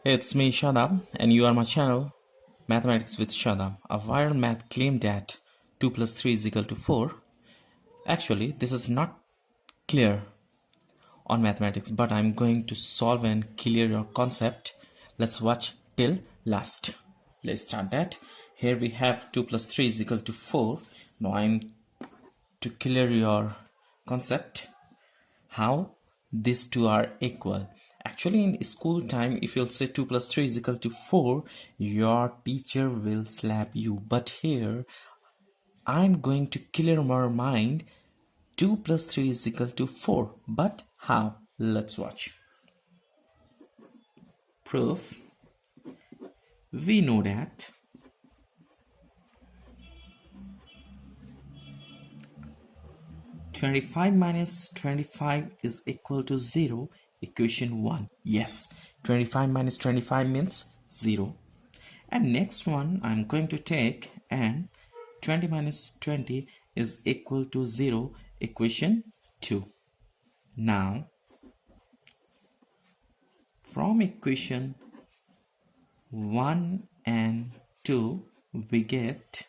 It's me, Shadab, and you are my channel, Mathematics with Shadab. A viral math claimed that 2 plus 3 is equal to 4. Actually, this is not clear on mathematics, but I'm going to solve and clear your concept. Let's watch till last. Let's start that. Here we have 2 plus 3 is equal to 4. Now I'm to clear your concept how these two are equal. Actually, in school time, if you'll say 2 plus 3 is equal to 4, your teacher will slap you. But here, I'm going to clear my mind. 2 plus 3 is equal to 4. But how? Let's watch. Proof. We know that 25 minus 25 is equal to 0. Equation 1. Yes, 25 minus 25 means 0. And next one I'm going to take, and 20 minus 20 is equal to 0. Equation 2. Now, from equation 1 and 2, we get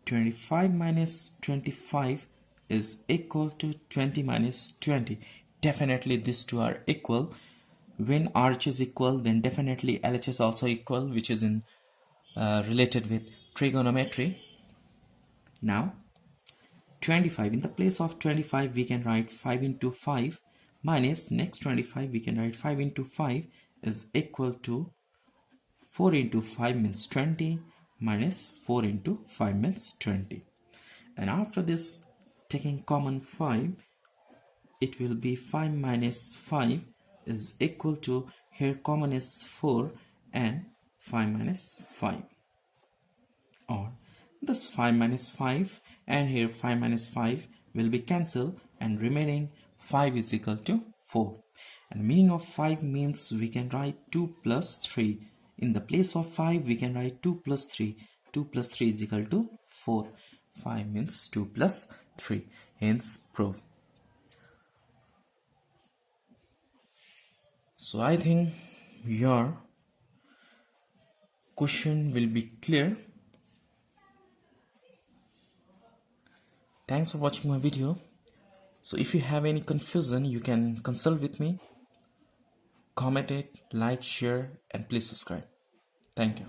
25 minus 25 is equal to 20 minus 20. Definitely these two are equal. When RH is equal, then definitely LH is also equal, which is in related with trigonometry. Now 25, in the place of 25 we can write 5 into 5 minus next 25, we can write 5 into 5 is equal to 4 into 5 means 20 minus 4 into 5 means 20. And after this, taking common 5, it will be 5 minus 5 is equal to, here common is 4 and 5 minus 5, or this 5 minus 5 and here 5 minus 5 will be cancelled, and remaining 5 is equal to 4. And meaning of 5 means we can write 2 plus 3. In the place of 5 we can write 2 plus 3. 2 plus 3 is equal to 4. 5 means 2 plus 3. Hence proof. So I think your question will be clear. Thanks for watching my video. So if you have any confusion, you can consult with me. Comment it, like, share, and please subscribe. Thank you.